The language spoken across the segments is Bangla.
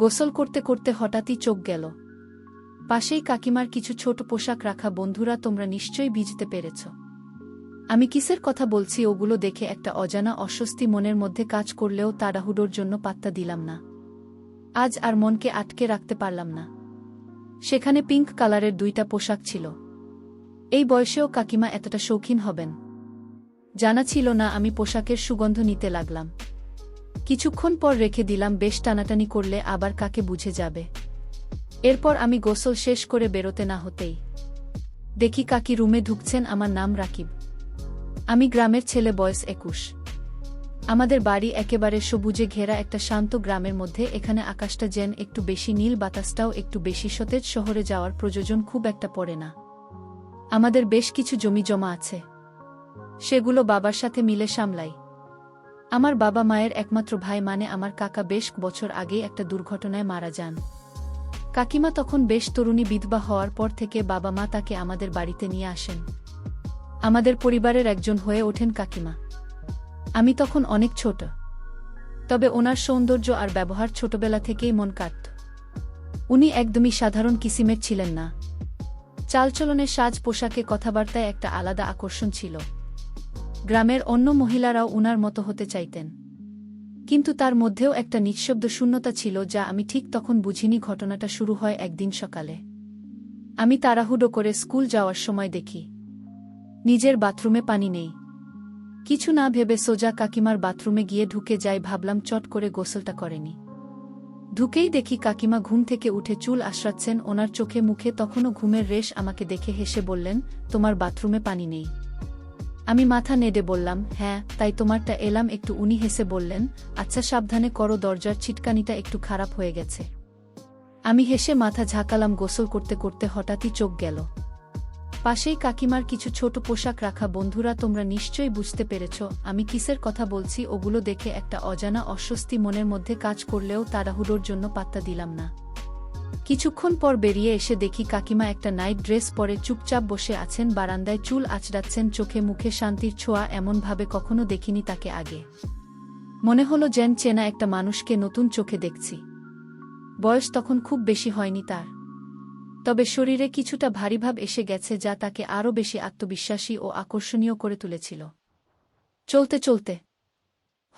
গোসল করতে করতে হঠাৎই চোখ গেল পাশেই কাকিমার কিছু ছোট পোশাক রাখা। বন্ধুরা, তোমরা নিশ্চয়ই ভিজতে পেরেছ। আমি কিসের কথা বলছি ওগুলো দেখে একটা অজানা অস্বস্তি মনের মধ্যে কাজ করলেও তাড়াহুড়োর জন্য পাত্তা দিলাম না। আজ আর মনকে আটকে রাখতে পারলাম না। সেখানে পিঙ্ক কালারের 2টা পোশাক ছিল। এই বয়সেও কাকিমা এতটা শৌখিন হবেন জানা ছিল না। আমি পোশাকের সুগন্ধ নিতে লাগলাম। কিছুক্ষণ পর রেখে দিলাম, বেশ টানাটানি করলে আবার কাকে বুঝে যাবে। এরপর আমি গোসল শেষ করে বেরোতে না হতেই দেখি কাকি রুমে ঢুকছেন। আমার নাম রাকিব। আমি গ্রামের ছেলে, বয়স 21। আমাদের বাড়ি একেবারে সবুজে ঘেরা একটা শান্ত গ্রামের মধ্যে। এখানে আকাশটা যেন একটু বেশি নীল, বাতাসটাও একটু বেশি সতেজ। শহরে যাওয়ার প্রয়োজন খুব একটা পড়ে না। আমাদের বেশ কিছু জমি জমা আছে, সেগুলো বাবার সাথে মিলে সামলাই। আমার বাবা মায়ের একমাত্র ভাই মানে আমার কাকা বেশ বছর আগেই একটা দুর্ঘটনায় মারা যান। কাকিমা তখন বেশ তরুণী। বিধবা হওয়ার পর থেকে বাবা মা তাকে আমাদের বাড়িতে নিয়ে আসেন। আমাদের পরিবারের একজন হয়ে ওঠেন কাকিমা। আমি তখন অনেক ছোট, তবে ওনার সৌন্দর্য আর ব্যবহার ছোটবেলা থেকেই মন কাটত। উনি একদমই সাধারণ কিসিমের ছিলেন না। চালচলনে, সাজ পোশাকে, কথাবার্তায় একটা আলাদা আকর্ষণ ছিল। গ্রামের অন্য মহিলারাও উনার মতো হতে চাইতেন, কিন্তু তার মধ্যেও একটা নিঃশব্দ শূন্যতা ছিল যা আমি ঠিক তখন বুঝিনি। ঘটনাটা শুরু হয় একদিন সকালে। আমি তাড়াহুড়ো করে স্কুল যাওয়ার সময় দেখি নিজের বাথরুমে পানি নেই। কিছু না ভেবে সোজা কাকিমার বাথরুমে গিয়ে ঢুকে যাই। ভাবলাম চট করে গোসলটা করেনি। ঢুকেই দেখি কাকিমা ঘুম থেকে উঠে চুল আশ্রাচ্ছেন। ওনার চোখে মুখে তখনও ঘুমের রেশ। আমাকে দেখে হেসে বললেন, তোমার বাথরুমে পানি নেই? আমি মাথা নেড়ে বললাম, হ্যাঁ, তাই তোমারটা এলাম একটু। উনি হেসে বললেন, আচ্ছা সাবধানে করো, দরজার ছিটকানিটা একটু খারাপ হয়ে গেছে। আমি হেসে মাথা ঝাঁকালাম। গোসল করতে করতে হঠাৎই চোখ গেল পাশেই কাকিমার কিছু ছোট পোশাক রাখা। বন্ধুরা, তোমরা নিশ্চয়ই বুঝতে পেরেছ আমি কিসের কথা বলছি। ওগুলো দেখে একটা অজানা অস্বস্তি মনের মধ্যে কাজ করলেও তাড়াহুড়োর জন্য পাত্তা দিলাম না। কিছুক্ষণ পর বেরিয়ে এসে দেখি কাকিমা একটা নাইট ড্রেস পরে চুপচাপ বসে আছেন বারান্দায়। চুল আঁচড়াচ্ছেন, চোখে মুখে শান্তির ছোঁয়া। এমনভাবে কখনো দেখিনি তাকে আগে। মনে হলো যেন চেনা একটা মানুষকে নতুন চোখে দেখছি। বয়স তখন খুব বেশি হয়নি তার, তবে শরীরে কিছুটা ভারীভাব এসে গেছে যা তাকে আরও বেশি আত্মবিশ্বাসী ও আকর্ষণীয় করে তুলেছিল। চলতে চলতে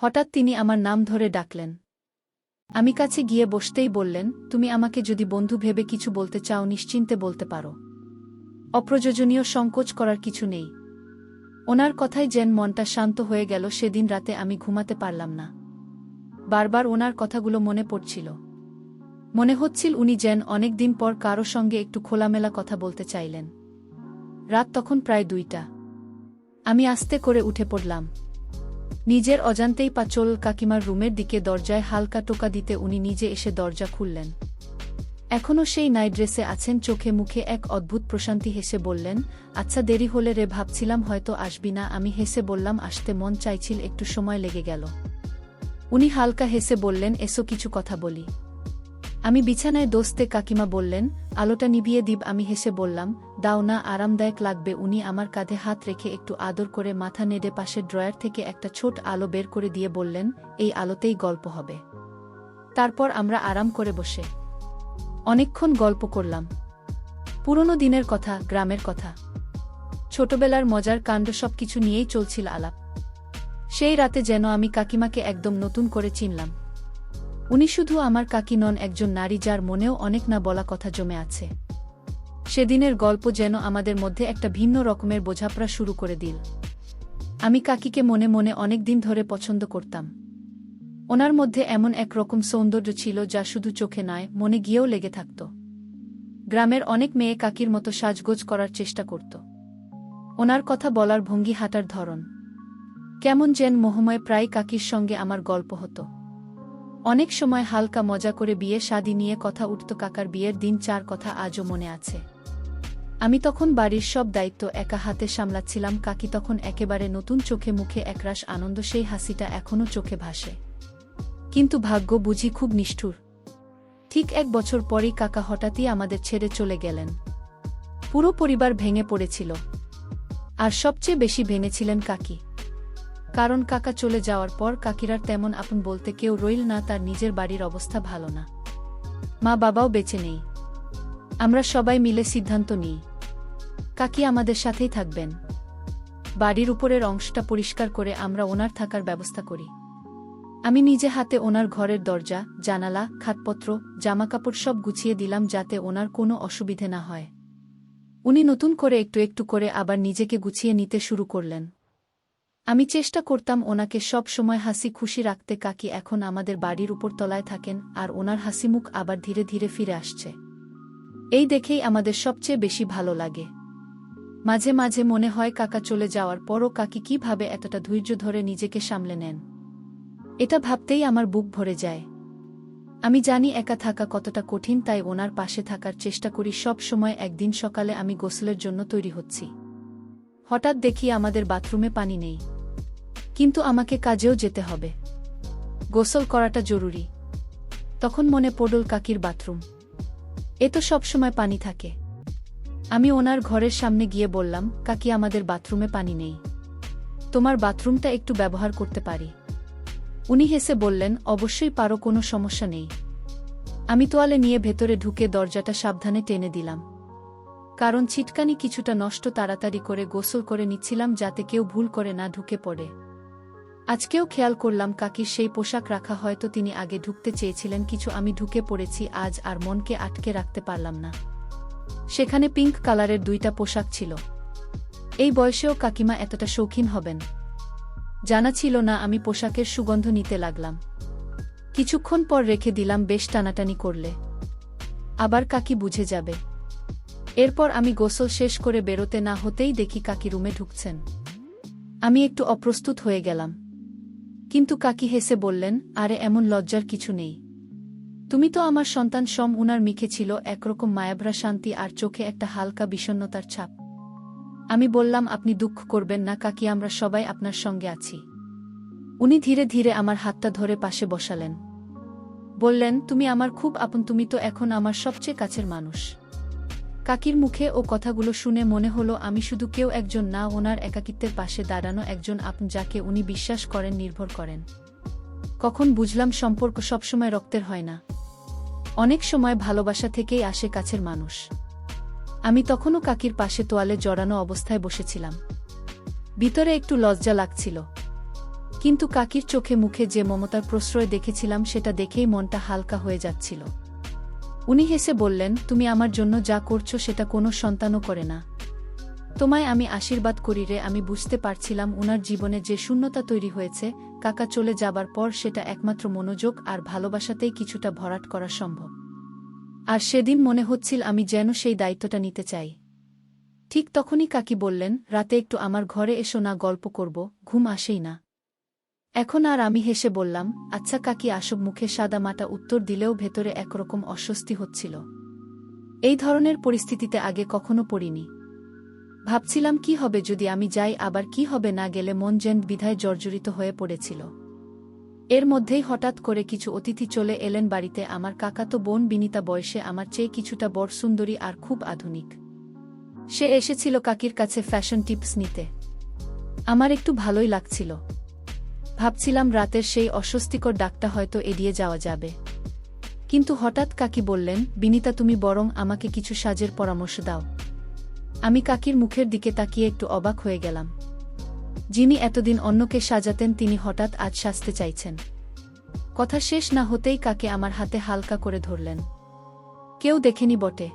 হঠাৎ তিনি আমার নাম ধরে ডাকলেন। আমি কাছে গিয়ে বসতেই বললেন, তুমি আমাকে যদি বন্ধু ভেবে কিছু বলতে চাও নিশ্চিন্তে বলতে পারো। অপ্রয়োজনীয় সংকোচ করার কিছু নেই। ওনার কথায় যেন মনটা শান্ত হয়ে গেল। সেদিন রাতে আমি ঘুমাতে পারলাম না। বারবার ওনার কথাগুলো মনে পড়ছিল। মনে হচ্ছিল উনি যেন অনেক দিন পর কারো সঙ্গে একটু খোলামেলা কথা বলতে চাইলেন। রাত তখন প্রায় 2টা। আমি আস্তে করে উঠে পড়লাম। নিজের অজান্তেই পা চল কাকিমার রুমের দিকে। দরজায় হালকা টোকা দিতে উনি নিজে এসে দরজা খুললেন। এখনও সেই নাইট ড্রেসে আছেন। চোখে মুখে এক অদ্ভুত প্রশান্তি। হেসে বললেন, আচ্ছা দেরি হলে রে, ভাবছিলাম হয়তো আসবি না। আমি হেসে বললাম, আসতে মন চাইছিল, একটু সময় লেগে গেল। উনি হালকা হেসে বললেন, এসো কিছু কথা বলি। আমি বিছানায় দোস্তে। কাকিমা বললেন, আলোটা নিভিয়ে দিব। আমি হেসে বললাম, দাও না, আরামদায়ক লাগবে। উনি আমার কাঁধে হাত রেখে একটু আদর করে মাথা নেড়ে পাশের ড্রয়ার থেকে একটা ছোট আলো বের করে দিয়ে বললেন, এই আলোতেই গল্প হবে। তারপর আমরা আরাম করে বসে অনেকক্ষণ গল্প করলাম। পুরনো দিনের কথা, গ্রামের কথা, ছোটবেলার মজার কাণ্ড, সবকিছু নিয়েই চলছিল আলাপ। সেই রাতে যেন আমি কাকিমাকে একদম নতুন করে চিনলাম। উনি শুধু আমার কাকি নন, একজন নারী যার মনেও অনেক না বলা কথা জমে আছে। সেদিনের গল্প যেন আমাদের মধ্যে একটা ভিন্ন রকমের বোঝাপড়া শুরু করে দিল। আমি কাকিকে মনে মনে অনেক দিন ধরে পছন্দ করতাম। ওনার মধ্যে এমন এক রকম সৌন্দর্য ছিল যা শুধু চোখে নয়, মনে গিয়েও লেগে থাকত। গ্রামের অনেক মেয়ে কাকির মতো সাজগোজ করার চেষ্টা করত। ওনার কথা বলার ভঙ্গি, হাঁটার ধরন কেমন যেন মোহময়। প্রায় কাকির সঙ্গে আমার গল্প হতো। অনেক সময় হালকা মজা করে বিয়ে শাদী নিয়ে কথা উঠত। কাকার বিয়ের দিন 4 কথা আজও মনে আছে। আমি তখন বাড়ির সব দায়িত্ব একা হাতে সামলাচ্ছিলাম। কাকি তখন একেবারে নতুন, চোখে মুখে একরাশ আনন্দ। সেই হাসিটা এখনও চোখে ভাসে। কিন্তু ভাগ্য বুঝি খুব নিষ্ঠুর। ঠিক 1 বছর পরই কাকা হঠাৎই আমাদের ছেড়ে চলে গেলেন। পুরো পরিবার ভেঙে পড়েছিল, আর সবচেয়ে বেশি ভেঙেছিলেন কাকি। কারণ কাকা চলে যাওয়ার পর কাকিরার তেমন আপন বলতে কেউ রইল না। তার নিজের বাড়ির অবস্থা ভালো না। মা বাবাও বেঁচে নেই। আমরা সবাই মিলে সিদ্ধান্ত নিই কাকি আমাদের সাথেই থাকবেন। বাড়ির উপরের অংশটা পরিষ্কার করে আমরা ওনার থাকার ব্যবস্থা করি। আমি নিজে হাতে ওনার ঘরের দরজা, জানালা, খাটপত্র, জামাকাপড় সব গুছিয়ে দিলাম যাতে ওনার কোনো অসুবিধে না হয়। উনি নতুন করে একটু একটু করে আবার নিজেকে গুছিয়ে নিতে শুরু করলেন। আমি চেষ্টা করতাম ওনাকে সব সময় হাসি খুশি রাখতে। কাকি এখন আমাদের বাড়ির উপর তলায় থাকেন আর ওনার হাসিমুখ আবার ধীরে ধীরে ফিরে আসছে। এই দেখেই আমাদের সবচেয়ে বেশি ভালো লাগে। মাঝে মাঝে মনে হয় কাকা চলে যাওয়ার পরও কাকি কিভাবে এতটা ধৈর্য ধরে নিজেকে সামলে নেন। এটা ভাবতেই আমার বুক ভরে যায়। আমি জানি একা থাকা কতটা কঠিন, তাই ওনার পাশে থাকার চেষ্টা করি সব সময়। একদিন সকালে আমি গোসলের জন্য তৈরি হচ্ছি। হঠাৎ দেখি আমাদের বাথরুমে পানি নেই। কিন্তু আমাকে কাজেও যেতে হবে, গোসল করাটা জরুরি। তখন মনে পড়ল কাকির বাথরুম, এ তো সবসময় পানি থাকে। আমি ওনার ঘরের সামনে গিয়ে বললাম, কাকি আমাদের বাথরুমে পানি নেই, তোমার বাথরুমটা একটু ব্যবহার করতে পারি? উনি হেসে বললেন, অবশ্যই পারো, কোনো সমস্যা নেই। আমি তোয়ালে নিয়ে ভেতরে ঢুকে দরজাটা সাবধানে টেনে দিলাম, কারণ ছিটকানি কিছুটা নষ্ট। তাড়াতাড়ি করে গোসল করে নিচ্ছিলাম যাতে কেউ ভুল করে না ঢুকে পড়ে। আজকেও খেয়াল করলাম কাকির সেই পোশাক রাখা, হয়তো তিনি আগে ঢুকতে চেয়েছিলেন কিছু। আমি ঢুকে পড়েছি আজ আর মনকে আটকে রাখতে পারলাম না। সেখানে পিঙ্ক কালারের 2টা পোশাক ছিল। এই বয়সেও কাকিমা এতটা শৌখিন হবেন জানা ছিল না। আমি পোশাকের সুগন্ধ নিতে লাগলাম। কিছুক্ষণ পর রেখে দিলাম, বেশ টানাটানি করলে আবার কাকি বুঝে যাবে। এরপর আমি গোসল শেষ করে বেরোতে না হতেই দেখি কাকি রুমে ঢুকছেন। আমি একটু অপ্রস্তুত হয়ে গেলাম, কিন্তু কাকি হেসে বললেন, আরে এমন লজ্জার কিছু নেই, তুমি তো আমার সন্তান সম। উনার মুখে ছিল একরকম মায়াভরা শান্তি আর চোখে একটা হালকা বিষণ্ণতার ছাপ। আমি বললাম, আপনি দুঃখ করবেন না কাকি, আমরা সবাই আপনার সঙ্গে আছি। উনি ধীরে ধীরে আমার হাতটা ধরে পাশে বসালেন, বললেন, তুমি আমার খুব আপন, তুমি তো এখন আমার সবচেয়ে কাছের মানুষ। কাকির মুখে ও কথাগুলো শুনে মনে হলো আমি শুধু কেউ একজন না, ওনার একাকিত্বের পাশে দাঁড়ানো একজন আপন, যাকে উনি বিশ্বাস করেন, নির্ভর করেন। কখন বুঝলাম সম্পর্ক সবসময় রক্তের হয় না, অনেক সময় ভালোবাসা থেকেই আসে কাছের মানুষ। আমি তখনও কাকির পাশে তোয়ালে জড়ানো অবস্থায় বসেছিলাম। ভিতরে একটু লজ্জা লাগছিল, কিন্তু কাকির চোখে মুখে যে মমতার প্রশ্রয় দেখেছিলাম সেটা দেখেই মনটা হালকা হয়ে যাচ্ছিল। উনি হেসে বললেন, তুমি আমার জন্য যা করছো সেটা কোনো সন্তানও করে না। তোমায় আমি আশীর্বাদ করি রে। আমি বুঝতে পারছিলাম উনার জীবনে যে শূন্যতা তৈরি হয়েছে কাকা চলে যাবার পর, সেটা একমাত্র মনোযোগ আর ভালোবাসাতেই কিছুটা ভরাট করা সম্ভব। আর সেদিন মনে হচ্ছিল আমি যেন সেই দায়িত্বটা নিতে চাই। ঠিক তখনই কাকি বললেন, রাতে একটু আমার ঘরে এসো না, গল্প করব, ঘুম আসেই না এখন আর। আমি হেসে বললাম, আচ্ছা কাকি আসব। মুখে সাদামাটা উত্তর দিলেও ভেতরে একরকম অস্বস্তি হচ্ছিল। এই ধরনের পরিস্থিতিতে আগে কখনো পড়িনি। ভাবছিলাম কি হবে যদি আমি যাই, আবার কি হবে না গেলে। মন যেন দ্বিধায় জর্জরিত হয়ে পড়েছিল। এর মধ্যেই হঠাৎ করে কিছু অতিথি চলে এলেন বাড়িতে। আমার কাকাতো বোন বিনিতা, বয়সে আমার চেয়ে কিছুটা বড়, সুন্দরী আর খুব আধুনিক। সে এসেছিল কাকির কাছে ফ্যাশন টিপস নিতে। আমার একটু ভালোই লাগছিল। ভাবছিলাম রাতের সেই অস্বস্তিকর ডাকটা হয়তো এড়িয়ে যাওয়া যাবে। কিন্তু হঠাৎ কাকি বললেন, বিনিতা তুমি বরং আমাকে কিছু সাজের পরামর্শ দাও। আমি কাকির মুখের দিকে তাকিয়ে একটু অবাক হয়ে গেলাম। যিনি এতদিন অন্যকে সাজাতেন তিনি হঠাৎ আজ সাজতে চাইছেন। কথা শেষ না হতেই কাকে আমার হাতে হালকা করে ধরলেন। কেউ দেখেনি বটে,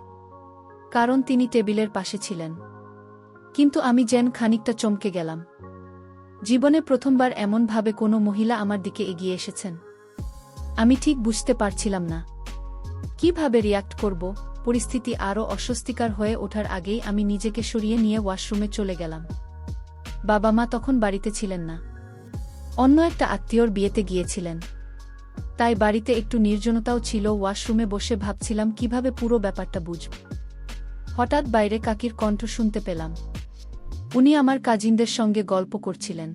কারণ তিনি টেবিলের পাশে ছিলেন। কিন্তু আমি যেন খানিকটা চমকে গেলাম। জীবনে প্রথমবার এমনভাবে কোনো মহিলা আমার দিকে এগিয়ে এসেছেন। আমি ঠিক বুঝতে পারছিলাম না কিভাবে রিয়াক্ট করব। পরিস্থিতি আরও অস্বস্তিকর হয়ে ওঠার আগেই আমি নিজেকে সরিয়ে নিয়ে ওয়াশরুমে চলে গেলাম। বাবা মা তখন বাড়িতে ছিলেন না, অন্য একটা আত্মীয়র বিয়েতে গিয়েছিলেন। তাই বাড়িতে একটু নির্জনতাও ছিল। ওয়াশরুমে বসে ভাবছিলাম কিভাবে পুরো ব্যাপারটা বুঝব। হঠাৎ বাইরে কাকির কণ্ঠ শুনতে পেলাম। উনি আমার কাজিনদের সঙ্গে গল্প করছিলেন,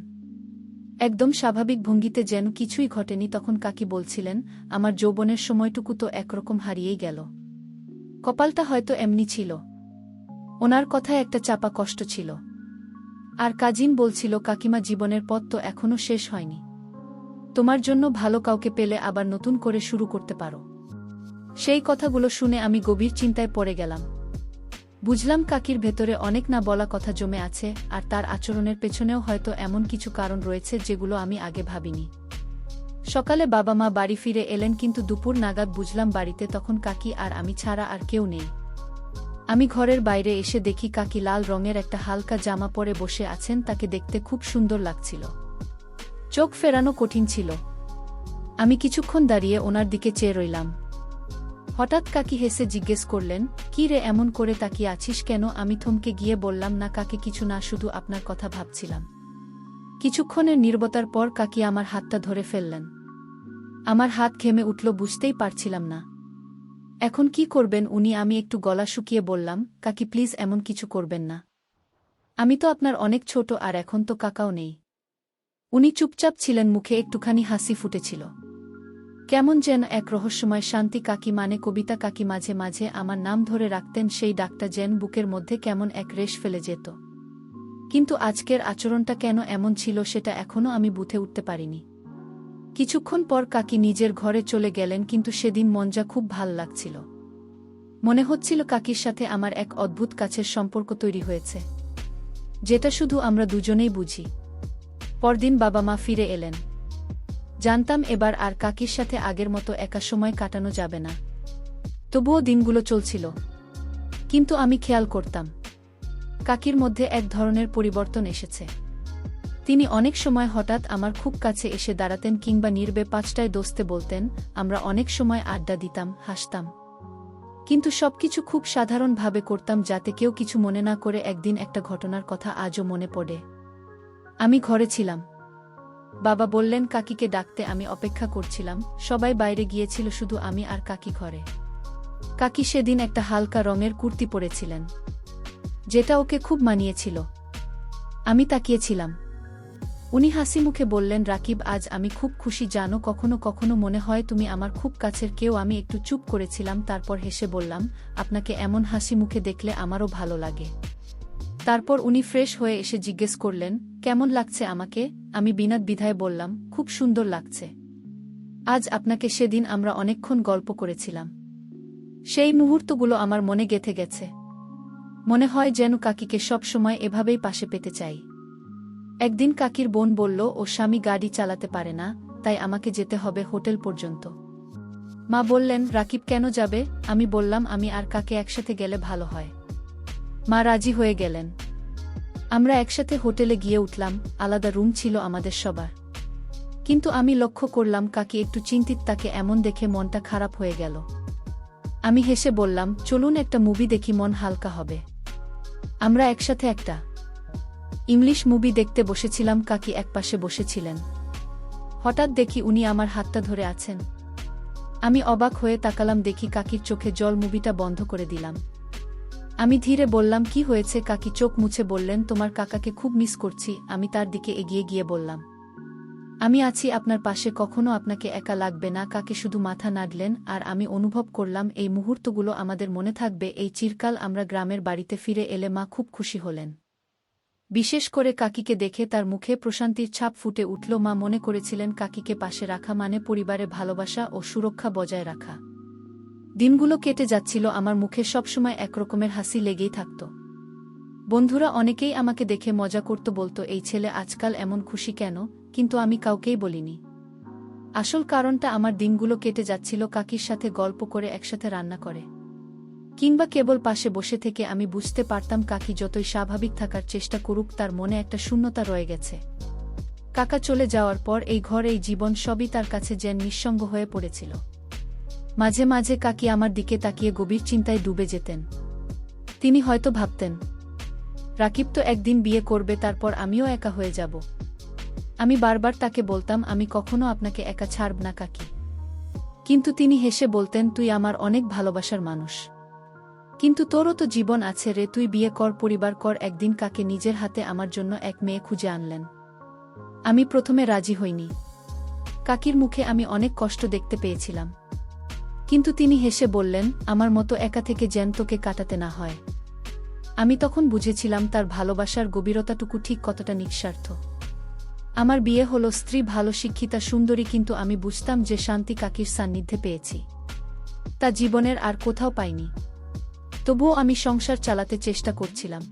একদম স্বাভাবিক ভঙ্গিতে, যেন কিছুই ঘটেনি। তখন কাকি বলছিলেন, আমার যৌবনের সময়টুকু তো একরকম হারিয়েই গেল, কপালটা হয়তো এমনি ছিল। ওনার কথায় একটা চাপা কষ্ট ছিল। আর কাজিন বলছিল, কাকিমা জীবনের পথ তো এখনো শেষ হয়নি, তোমার জন্য ভালো কাউকে পেলে আবার নতুন করে শুরু করতে পারো। সেই কথাগুলো শুনে আমি গভীর চিন্তায় পড়ে গেলাম। বুঝলাম কাকির ভেতরে অনেক না বলা কথা জমে আছে, আর তার আচরণের পেছনেও হয়তো এমন কিছু কারণ রয়েছে যেগুলো আমি আগে ভাবিনি। সকালে বাবা মা বাড়ি ফিরে এলেন, কিন্তু দুপুর নাগাদ বুঝলাম বাড়িতে তখন কাকি আর আমি ছাড়া আর কেউ নেই। আমি ঘরের বাইরে এসে দেখি কাকি লাল রঙের একটা হালকা জামা পরে বসে আছেন। তাকে দেখতে খুব সুন্দর লাগছিল, চোখ ফেরানো কঠিন ছিল। আমি কিছুক্ষণ দাঁড়িয়ে ওনার দিকে চেয়ে রইলাম। হঠাৎ কাকি হেসে জিজ্ঞেস করলেন, কি রে, এমন করে তাকিয়ে আছিস কেন? আমি থমকে গিয়ে বললাম, না কাকি, কিছু না, শুধু আপনার কথা ভাবছিলাম। কিছুক্ষণের নীরবতার পর কাকি আমার হাতটা ধরে ফেললেন। আমার হাত ঘেমে উঠল, বুঝতেই পারছিলাম না এখন কি করবেন উনি। আমি একটু গলা শুকিয়ে বললাম, কাকি প্লিজ, এমন কিছু করবেন না। আমি তো আপনার অনেক ছোট, আর এখন তো কাকাও নেই। উনি চুপচাপ ছিলেন, মুখে একটুখানি হাসি ফুটেছিল, কেমন যেন এক রহস্যময় শান্তি। কাকি মানে কবিতা কাকি মাঝে মাঝে আমার নাম ধরে রাখতেন, সেই ডাকটা যেন বুকের মধ্যে কেমন এক রেশ ফেলে যেত। কিন্তু আজকের আচরণটা কেন এমন ছিল সেটা এখনও আমি বুঝে উঠতে পারিনি। কিছুক্ষণ পর কাকি নিজের ঘরে চলে গেলেন, কিন্তু সেদিন মনটা খুব ভাল লাগছিল। মনে হচ্ছিল কাকির সাথে আমার এক অদ্ভুত কাছের সম্পর্ক তৈরি হয়েছে, যেটা শুধু আমরা দুজনেই বুঝি। পরদিন বাবা মা ফিরে এলেন। জানতাম এবার আর কাকির সাথে আগের মতো একা সময় কাটানো যাবে না। তবুও দিনগুলো চলছিল, কিন্তু আমি খেয়াল করতাম কাকির মধ্যে এক ধরনের পরিবর্তন এসেছে। তিনি অনেক সময় হঠাৎ আমার খুব কাছে এসে দাঁড়াতেন, কিংবা নীরবে পাঁচটায় দোস্তে বলতেন। আমরা অনেক সময় আড্ডা দিতাম, হাসতাম, কিন্তু সবকিছু খুব সাধারণভাবে করতাম, যাতে কেউ কিছু মনে না করে। একদিন একটা ঘটনার কথা আজও মনে পড়ে। আমি ঘরে ছিলাম, বাবা বললেন কাকিকে ডাকতে। আমি অপেক্ষা করছিলাম, সবাই বাইরে গিয়েছিল, শুধু আমি আর কাকি ঘরে। কাকি সেদিন একটা হালকা রঙের কুর্তি পরেছিলেন, যেটা ওকে খুব মানিয়েছিল। আমি তাকিয়েছিলাম। উনি হাসি মুখে বললেন, রাকিব, আজ আমি খুব খুশি জানো। কখনো কখনো মনে হয় তুমি আমার খুব কাছের কেউ। আমি একটু চুপ করেছিলাম, তারপর হেসে বললাম, আপনাকে এমন হাসি মুখে দেখলে আমারও ভালো লাগে। তারপর উনি ফ্রেশ হয়ে এসে জিজ্ঞেস করলেন, কেমন লাগছে আমাকে? আমি বিনা দ্বিধায় বললাম, খুব সুন্দর লাগছে। আজ আপনাকে। সেদিন আমরা অনেকক্ষণ গল্প করেছিলাম, সেই মুহূর্তগুলো আমার মনে গেঁথে গেছে। মনে হয় যেন কাকিকে সব সময় এভাবেই পাশে পেতে চাই। একদিন কাকির বোন বলল, ও স্বামী গাড়ি চালাতে পারে না, তাই আমাকে যেতে হবে হোটেল পর্যন্ত। মা বললেন, রাকিব কেন যাবে? আমি বললাম, আমি আর কাকে একসাথে গেলে ভালো হয়। মা রাজি হয়ে গেলেন। আমরা একসাথে হোটেলে গিয়ে উঠলাম। আলাদা রুম ছিল আমাদের সবার, কিন্তু আমি লক্ষ্য করলাম কাকি একটু চিন্তিত। তাকে এমন দেখে মনটা খারাপ হয়ে গেল। আমি হেসে বললাম, চলুন একটা মুভি দেখি, মন হালকা হবে। আমরা একসাথে একটা ইংলিশ মুভি দেখতে বসেছিলাম। কাকি একপাশে বসেছিলেন। হঠাৎ দেখি উনি আমার হাতটা ধরে আছেন। আমি অবাক হয়ে তাকালাম, দেখি কাকির চোখে জল। মুভিটা বন্ধ করে দিলাম। আমি ধীরে বললাম, কি হয়েছে? কাকি চোখ মুছে বললেন, তোমার কাকাকে খুব মিস করছি। আমি তার দিকে এগিয়ে গিয়ে বললাম, আমি আছি আপনার পাশে, কখনো আপনাকে একা লাগবে না। কাকি শুধু মাথা নাড়লেন, আর আমি অনুভব করলাম এই মুহূর্তগুলো আমাদের মনে থাকবে এই চিরকাল। আমরা গ্রামের বাড়িতে ফিরে এলে মা খুব খুশি হলেন, বিশেষ করে কাকিকে দেখে। তার মুখে প্রশান্তির ছাপ ফুটে উঠল। মা মনে করেছিলেন কাকিকে পাশে রাখা মানে পরিবারে ভালোবাসা ও সুরক্ষা বজায় রাখা। দিনগুলো কেটে যাচ্ছিল, আমার মুখে সবসময় একরকমের হাসি লেগেই থাকত। বন্ধুরা অনেকেই আমাকে দেখে মজা করত, বলতো, এই ছেলে আজকাল এমন খুশি কেন? কিন্তু আমি কাউকেই বলিনি। আসল কারণটা, আমার দিনগুলো কেটে যাচ্ছিল কাকির সাথে গল্প করে, একসাথে রান্না করে, কিংবা কেবল পাশে বসে থেকে। আমি বুঝতে পারতাম কাকি যতই স্বাভাবিক থাকার চেষ্টা করুক, তার মনে একটা শূন্যতা রয়ে গেছে। কাকা চলে যাওয়ার পর এই ঘর, এই জীবন, সবই তার কাছে যেন নিঃসঙ্গ হয়ে পড়েছিল। মাঝে মাঝে কাকি আমার দিকে তাকিয়ে গভীর চিন্তায় ডুবে যেতেন। তিনি হয়তো ভাবতেন, রাকিব তো একদিন বিয়ে করবে, তারপর আমিও একা হয়ে যাব। আমি বারবার তাকে বলতাম, আমি কখনো আপনাকে একা ছাড়ব না কাকি। কিন্তু তিনি হেসে বলতেন, তুই আমার অনেক ভালোবাসার মানুষ, কিন্তু তোরও তো জীবন আছে রে, তুই বিয়ে কর, পরিবার কর। একদিন কাকে নিজের হাতে আমার জন্য এক মেয়ে খুঁজে আনলেন। আমি প্রথমে রাজি হইনি। কাকির মুখে আমি অনেক কষ্ট দেখতে পেয়েছিলাম, কিন্তু তিনি হেসে বললেন, আমার মতো একা থেকে যেন তোকে কাটাতে না হয়। আমি তখন বুঝেছিলাম তার ভালোবাসার গভীরতাটুকু ঠিক কতটা নিঃস্বার্থ। আমার বিয়ে হলো, স্ত্রী ভালো, শিক্ষিতা, সুন্দরী, কিন্তু আমি বুঝতাম যে শান্তি কাকির সান্নিধ্যে পেয়েছি। তা জীবনের আর কোথাও পাইনি। তবুও আমি সংসার চালাতে চেষ্টা করছিলাম।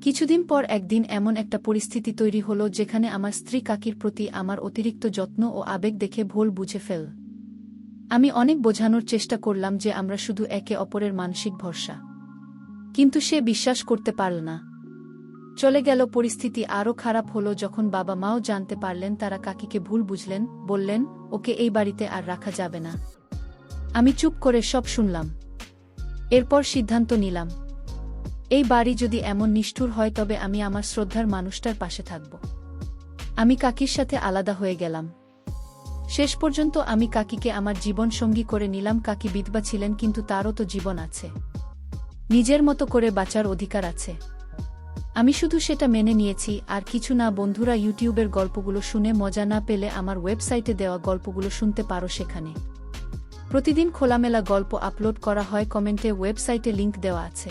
কিছুদিন পর একদিন এমন একটা পরিস্থিতি তৈরি হলো যেখানে আমার স্ত্রী কাকির প্রতি আমার অতিরিক্ত যত্ন ও আবেগ দেখে ভুল বুঝে ফেল। আমি অনেক বোঝানোর চেষ্টা করলাম যে আমরা শুধু একে অপরের মানসিক ভরসা, কিন্তু সে বিশ্বাস করতে পারল না। চলে গেল। পরিস্থিতি আরও খারাপ হলো যখন বাবা মাও জানতে পারলেন। তারা কাকিকে ভুল বুঝলেন, বললেন ওকে এই বাড়িতে আর রাখা যাবে না। আমি চুপ করে সব শুনলাম। এরপর সিদ্ধান্ত নিলাম, এই বাড়ি যদি এমন নিষ্ঠুর হয় তবে আমি আমার শ্রদ্ধার মানুষটার পাশে থাকব। আমি কাকির সাথে আলাদা হয়ে গেলাম। শেষ পর্যন্ত আমি কাকিকে আমার জীবন সঙ্গী করে নিলাম। কাকি বিধবা ছিলেন, কিন্তু তারও তো জীবন আছে, নিজের মতো করে বাঁচার অধিকার আছে। আমি শুধু সেটা মেনে নিয়েছি, আর কিছু না। বন্ধুরা, ইউটিউবের গল্পগুলো শুনে মজা না পেলে আমার ওয়েবসাইটে দেওয়া গল্পগুলো শুনতে পারো। সেখানে প্রতিদিন খোলামেলা গল্প আপলোড করা হয়। কমেন্টে ওয়েবসাইটে লিংক দেওয়া আছে।